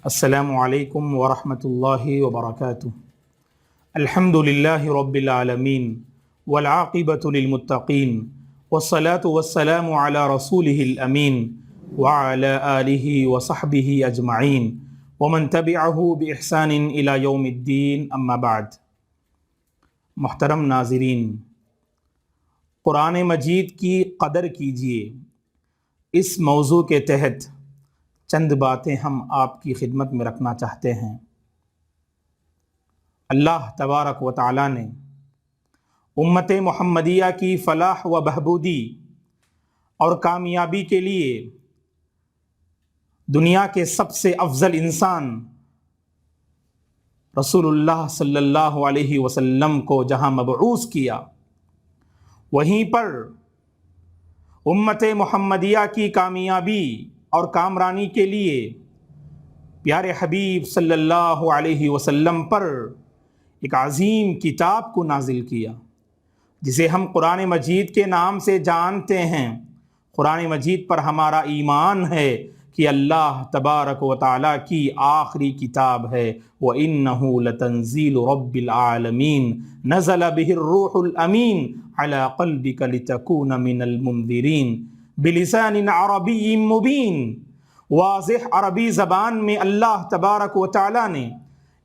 السلام علیکم ورحمۃ اللہ وبرکاتہ۔ الحمد للہ رب العالمین والعاقبۃ للمتقین والصلاة والسلام علی رسولہ الامین وعلی آلہ وصحبہ اجمعین ومن تبعہ بإحسان الی یوم الدین، اما بعد۔ محترم ناظرین، قرآن مجید کی قدر کیجیے، اس موضوع کے تحت چند باتیں ہم آپ کی خدمت میں رکھنا چاہتے ہیں۔ اللہ تبارک و تعالیٰ نے امت محمدیہ کی فلاح و بہبودی اور کامیابی کے لیے دنیا کے سب سے افضل انسان رسول اللہ صلی اللہ علیہ وسلم کو جہاں مبعوث کیا، وہیں پر امت محمدیہ کی کامیابی اور کامرانی کے لیے پیارے حبیب صلی اللہ علیہ وسلم پر ایک عظیم کتاب کو نازل کیا، جسے ہم قرآن مجید کے نام سے جانتے ہیں۔ قرآن مجید پر ہمارا ایمان ہے کہ اللہ تبارک و تعالیٰ کی آخری کتاب ہے۔ وَإِنَّهُ لَتَنزِيلُ رَبِّ الْعَالَمِينَ نَزَلَ بِهِ الرُّوحُ الْأَمِينُ عَلَى قَلْبِكَ لِتَكُونَ مِنَ الْمُنذِرِينَ بِلِسَانٍ عَرَبِيٍّ مُبِينٍ۔ واضح عربی زبان میں اللہ تبارک و تعالیٰ نے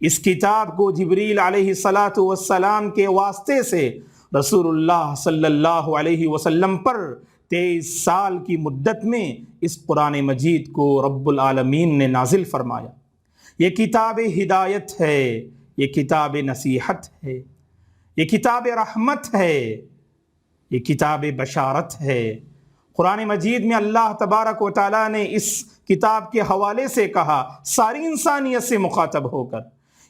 اس کتاب کو جبریل علیہ السلام کے واسطے سے رسول اللہ صلی اللہ علیہ وسلم پر 23 سال کی مدت میں اس قرآن مجید کو رب العالمین نے نازل فرمایا۔ یہ کتاب ہدایت ہے، یہ کتاب نصیحت ہے، یہ کتاب رحمت ہے، یہ کتاب بشارت ہے۔ قرآن مجید میں اللہ تبارک و تعالیٰ نے اس کتاب کے حوالے سے کہا، ساری انسانیت سے مخاطب ہو کر،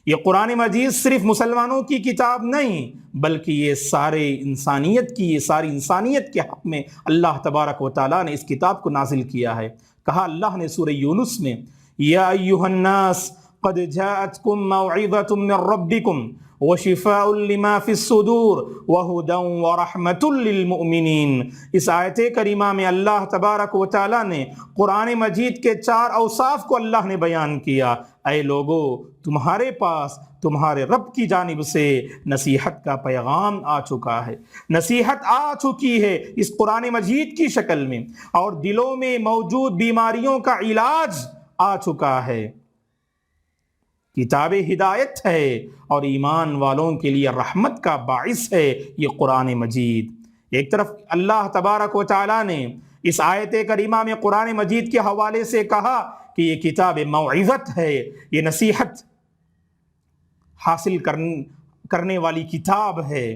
یہ قرآن مجید صرف مسلمانوں کی کتاب نہیں، بلکہ یہ ساری انسانیت کے حق میں اللہ تبارک و تعالیٰ نے اس کتاب کو نازل کیا ہے۔ کہا اللہ نے سورہ یونس میں، یا ایھا الناس قد جاءتکم موعظۃ من ربکم وشفاء لما فی الصدور وہدی ورحمۃ للمؤمنین۔ اس آیت کریمہ میں اللہ تبارک و تعالیٰ نے قرآن مجید کے 4 اوصاف کو اللہ نے بیان کیا۔ اے لوگو، تمہارے پاس تمہارے رب کی جانب سے نصیحت کا پیغام آ چکا ہے، نصیحت آ چکی ہے اس قرآن مجید کی شکل میں، اور دلوں میں موجود بیماریوں کا علاج آ چکا ہے۔ کتاب ہدایت ہے اور ایمان والوں کے لیے رحمت کا باعث ہے یہ قرآن مجید۔ ایک طرف اللہ تبارک و تعالیٰ نے اس آیت کریمہ میں قرآن مجید کے حوالے سے کہا کہ یہ کتاب موعظت ہے، یہ نصیحت حاصل کرنے والی کتاب ہے،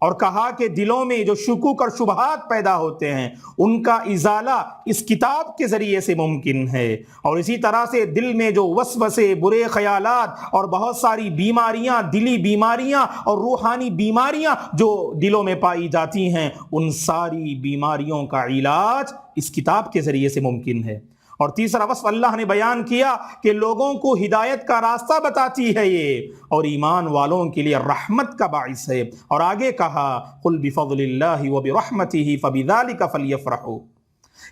اور کہا کہ دلوں میں جو شکوک اور شبہات پیدا ہوتے ہیں ان کا ازالہ اس کتاب کے ذریعے سے ممکن ہے، اور اسی طرح سے دل میں جو وسوسے، برے خیالات اور بہت ساری بیماریاں، دلی بیماریاں اور روحانی بیماریاں جو دلوں میں پائی جاتی ہیں، ان ساری بیماریوں کا علاج اس کتاب کے ذریعے سے ممکن ہے۔ اور تیسرا وصف اللہ نے بیان کیا کہ لوگوں کو ہدایت کا راستہ بتاتی ہے یہ، اور ایمان والوں کے لیے رحمت کا باعث ہے۔ اور آگے کہا، قل بفضل اللہ وبرحمتہ فبذلک فلیفرحوا۔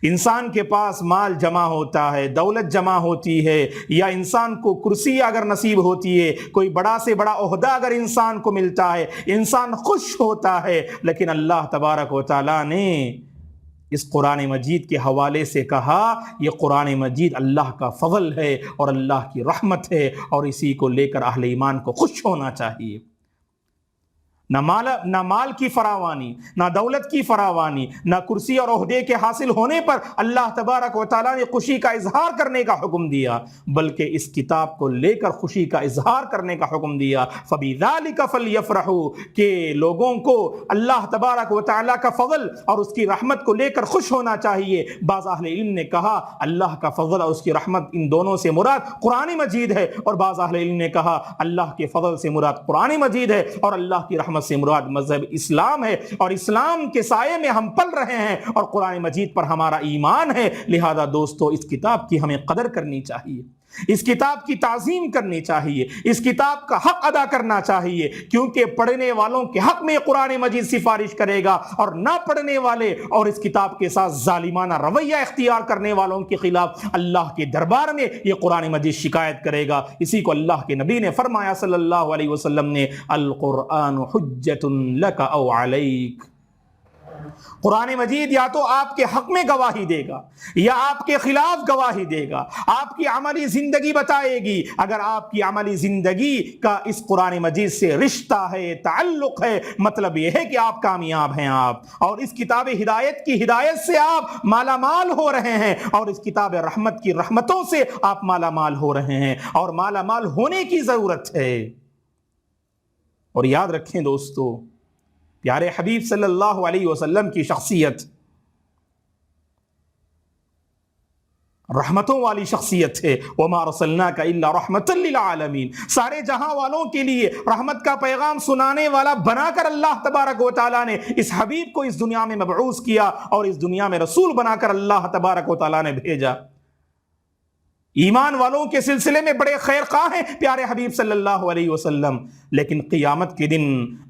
انسان کے پاس مال جمع ہوتا ہے، دولت جمع ہوتی ہے، یا انسان کو کرسی اگر نصیب ہوتی ہے، کوئی بڑا سے بڑا عہدہ اگر انسان کو ملتا ہے، انسان خوش ہوتا ہے، لیکن اللہ تبارک و تعالیٰ نے اس قرآن مجید کے حوالے سے کہا یہ قرآن مجید اللہ کا فضل ہے اور اللہ کی رحمت ہے، اور اسی کو لے کر اہل ایمان کو خوش ہونا چاہیے۔ نہ مال کی فراوانی، نہ دولت کی فراوانی، نہ کرسی اور عہدے کے حاصل ہونے پر اللہ تبارک و تعالیٰ نے خوشی کا اظہار کرنے کا حکم دیا، بلکہ اس کتاب کو لے کر خوشی کا اظہار کرنے کا حکم دیا۔ فَبِذَلِكَ فَلْيَفْرَحُوا، کہ لوگوں کو اللہ تبارک و تعالیٰ کا فضل اور اس کی رحمت کو لے کر خوش ہونا چاہیے۔ بعض اہل علم نے کہا اللہ کا فضل اور اس کی رحمت ان دونوں سے مراد قرآن مجید ہے، اور بعض اہل علم نے کہا اللہ کے فضل سے مراد قرآن مجید ہے اور اللہ کی رحمت سے مراد مذہب اسلام ہے، اور اسلام کے سائے میں ہم پل رہے ہیں اور قرآن مجید پر ہمارا ایمان ہے۔ لہذا دوستو، اس کتاب کی ہمیں قدر کرنی چاہیے۔ اس کتاب کی تعظیم کرنی چاہیے، اس کتاب کا حق ادا کرنا چاہیے، کیونکہ پڑھنے والوں کے حق میں قرآن مجید سفارش کرے گا، اور نہ پڑھنے والے اور اس کتاب کے ساتھ ظالمانہ رویہ اختیار کرنے والوں کے خلاف اللہ کے دربار میں یہ قرآن مجید شکایت کرے گا۔ اسی کو اللہ کے نبی نے فرمایا صلی اللہ علیہ وسلم نے، القرآن حجت لک او علیک۔ قرآن مجید یا تو آپ کے حق میں گواہی دے گا یا آپ کے خلاف گواہی دے گا، آپ کی عملی زندگی بتائے گی۔ اگر آپ کی عملی زندگی کا اس قرآن مجید سے رشتہ ہے، تعلق ہے، مطلب یہ ہے کہ آپ کامیاب ہیں، آپ اور اس کتاب ہدایت کی ہدایت سے آپ مالا مال ہو رہے ہیں، اور اس کتاب رحمت کی رحمتوں سے آپ مالا مال ہو رہے ہیں، اور مالا مال ہونے کی ضرورت ہے۔ اور یاد رکھیں دوستو، پیارے حبیب صلی اللہ علیہ وسلم کی شخصیت رحمتوں والی شخصیت ہے، وَمَا أَرْسَلْنَاكَ إِلَّا رَحْمَةً لِلْعَالَمِينَ، سارے جہاں والوں کے لیے رحمت کا پیغام سنانے والا بنا کر اللہ تبارک و تعالیٰ نے اس حبیب کو اس دنیا میں مبعوث کیا، اور اس دنیا میں رسول بنا کر اللہ تبارک و تعالیٰ نے بھیجا۔ ایمان والوں کے سلسلے میں بڑے خیر خواہ ہیں پیارے حبیب صلی اللہ علیہ وسلم، لیکن قیامت کے دن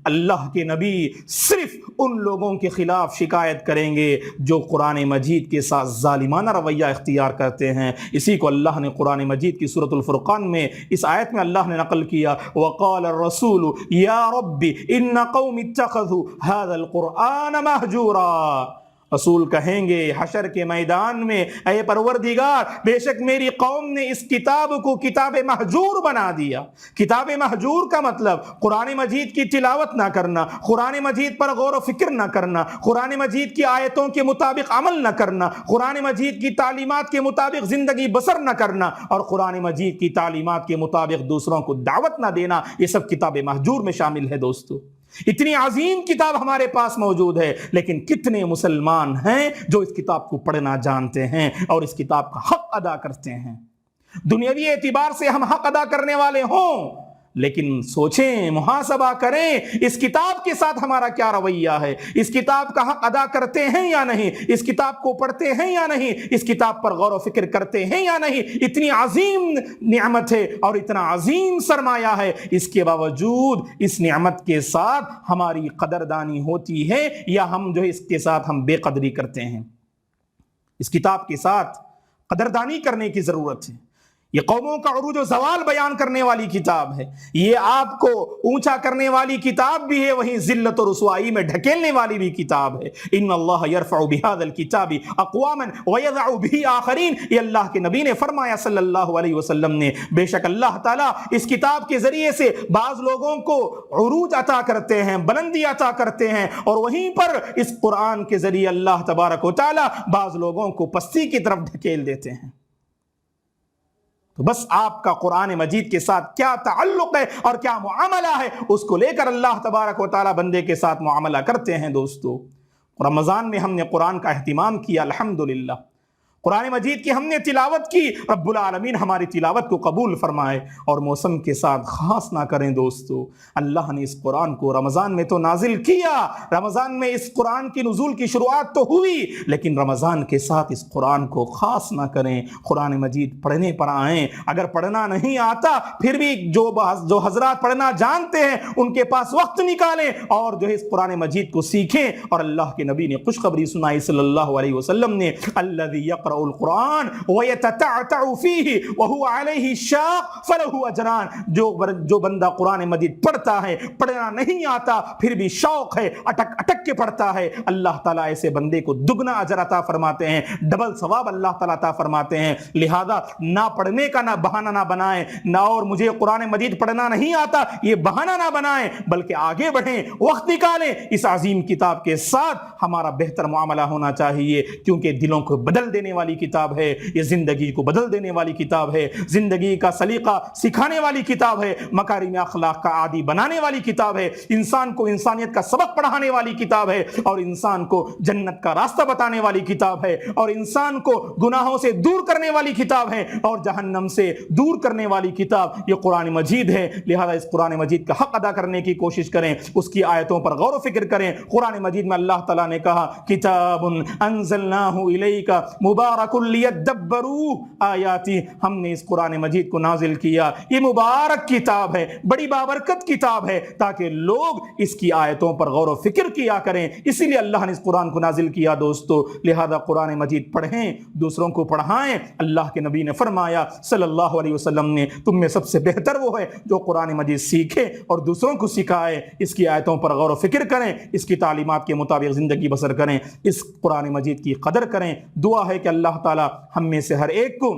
اللہ کے نبی صرف ان لوگوں کے خلاف شکایت کریں گے جو قرآن مجید کے ساتھ ظالمانہ رویہ اختیار کرتے ہیں۔ اسی کو اللہ نے قرآن مجید کی سورۃ الفرقان میں اس آیت میں اللہ نے نقل کیا، وَقَالَ الرَّسُولُ يَا رَبِّ إِنَّ قَوْمِ اتَّخَذُوا هَذَا الْقُرْآنَ مَهْجُورًا۔ رسول کہیں گے حشر کے میدان میں، اے پروردگار، بے شک میری قوم نے اس کتاب کو کتاب مہجور بنا دیا۔ کتاب مہجور کا مطلب قرآن مجید کی تلاوت نہ کرنا، قرآن مجید پر غور و فکر نہ کرنا، قرآن مجید کی آیتوں کے مطابق عمل نہ کرنا، قرآن مجید کی تعلیمات کے مطابق زندگی بسر نہ کرنا، اور قرآن مجید کی تعلیمات کے مطابق دوسروں کو دعوت نہ دینا، یہ سب کتاب مہجور میں شامل ہے۔ دوستو، اتنی عظیم کتاب ہمارے پاس موجود ہے، لیکن کتنے مسلمان ہیں جو اس کتاب کو پڑھنا جانتے ہیں اور اس کتاب کا حق ادا کرتے ہیں؟ دنیاوی اعتبار سے ہم حق ادا کرنے والے ہوں، لیکن سوچیں، محاسبہ کریں، اس کتاب کے ساتھ ہمارا کیا رویہ ہے؟ اس کتاب کا حق ادا کرتے ہیں یا نہیں؟ اس کتاب کو پڑھتے ہیں یا نہیں؟ اس کتاب پر غور و فکر کرتے ہیں یا نہیں؟ اتنی عظیم نعمت ہے اور اتنا عظیم سرمایہ ہے، اس کے باوجود اس نعمت کے ساتھ ہماری قدردانی ہوتی ہے یا ہم جو اس کے ساتھ ہم بے قدری کرتے ہیں؟ اس کتاب کے ساتھ قدردانی کرنے کی ضرورت ہے۔ یہ قوموں کا عروج و زوال بیان کرنے والی کتاب ہے، یہ آپ کو اونچا کرنے والی کتاب بھی ہے، وہیں ذلت و رسوائی میں ڈھکیلنے والی بھی کتاب ہے۔ ان اللہ یرفع بہذا الکتاب اقواما ویضع به آخرین، یہ اللہ کے نبی نے فرمایا صلی اللہ علیہ وسلم نے، بے شک اللہ تعالیٰ اس کتاب کے ذریعے سے بعض لوگوں کو عروج عطا کرتے ہیں، بلندی عطا کرتے ہیں، اور وہیں پر اس قرآن کے ذریعے اللہ تبارک و تعالیٰ بعض لوگوں کو پستی کی طرف ڈھکیل دیتے ہیں۔ تو بس آپ کا قرآن مجید کے ساتھ کیا تعلق ہے اور کیا معاملہ ہے، اس کو لے کر اللہ تبارک و تعالیٰ بندے کے ساتھ معاملہ کرتے ہیں۔ دوستو، رمضان میں ہم نے قرآن کا اہتمام کیا، الحمدللہ، قرآن مجید کی ہم نے تلاوت کی، رب العالمین ہماری تلاوت کو قبول فرمائے، اور موسم کے ساتھ خاص نہ کریں۔ دوستو، اللہ نے اس قرآن کو رمضان میں تو نازل کیا، رمضان میں اس قرآن کی نزول کی شروعات تو ہوئی، لیکن رمضان کے ساتھ اس قرآن کو خاص نہ کریں۔ قرآن مجید پڑھنے پر آئیں، اگر پڑھنا نہیں آتا پھر بھی جو حضرات پڑھنا جانتے ہیں ان کے پاس وقت نکالیں اور جو ہے اس قرآن مجید کو سیکھیں۔ اور اللہ کے نبی نے خوشخبری سنائی صلی اللہ علیہ وسلم نے، الذی یقرأ القرآن ویتتعتع فیہ وہو علیہ شاق فلہ اجران، جو بندہ قرآن مجید پڑھتا ہے، پڑھنا نہیں آتا پھر بھی شوق ہے، اٹک اٹک کے پڑھتا ہے، اللہ تعالیٰ ایسے بندے کو دگنا اجر عطا فرماتے ہیں، ڈبل ثواب اللہ تعالیٰ عطا فرماتے ہیں۔ لہذا نہ پڑھنے کا نہ بہانہ نہ بنائیں، نہ اور مجھے قرآن مجید پڑھنا نہیں آتا یہ بہانہ نہ بنائیں، بلکہ آگے بڑھیں، وقت نکالیں، اس عظیم کتاب کے ساتھ ہمارا بہتر معاملہ ہونا چاہیے، کیونکہ دلوں کو بدل دینے والی کتاب ہے، یہ زندگی کو بدل دینے والی کتاب ہے، زندگی کا سلیقہ سکھانے والی کتاب ہے، مکارم اخلاق کا عادی بنانے والی کتاب ہے، انسان کو انسانیت کا سبق پڑھانے والی کتاب ہے، اور انسان کو جنت کا راستہ بتانے والی کتاب ہے، اور انسان کو گناہوں سے دور کرنے والی کتاب ہے، اور جہنم سے دور کرنے والی کتاب یہ قرآن مجید ہے۔ لہذا اس قرآن مجید کا حق ادا کرنے کی کوشش کریں، اس کی آیتوں پر غور و فکر کریں۔ قرآن مجید میں اللہ تعالیٰ نے کہا، کتاب انزلناہ الیک مبارک مبارک لیدبروا آیاتی، ہم نے اس قرآن مجید کو نازل کیا، یہ مبارک کتاب ہے، بڑی بابرکت کتاب ہے، تاکہ لوگ اس کی آیتوں پر غور و فکر کیا کریں، اسی لیے اللہ نے اس قرآن کو نازل کیا دوستو۔ لہذا قرآن مجید پڑھیں، دوسروں کو پڑھائیں۔ اللہ کے نبی نے فرمایا صلی اللہ علیہ وسلم نے، تم میں سب سے بہتر وہ ہے جو قرآن مجید سیکھے اور دوسروں کو سکھائے، اس کی آیتوں پر غور و فکر کریں، اس کی تعلیمات کے مطابق زندگی بسر کریں، اس قرآن مجید کی قدر کریں۔ دعا ہے کہ اللہ تعالی ہم میں سے ہر ایک کو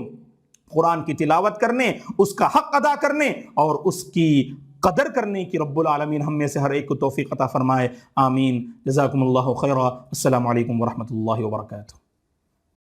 قرآن کی تلاوت کرنے، اس کا حق ادا کرنے اور اس کی قدر کرنے کی رب العالمین ہم میں سے ہر ایک کو توفیق عطا فرمائے، آمین۔ جزاکم اللہ خیرا، السلام علیکم ورحمۃ اللہ وبرکاتہ۔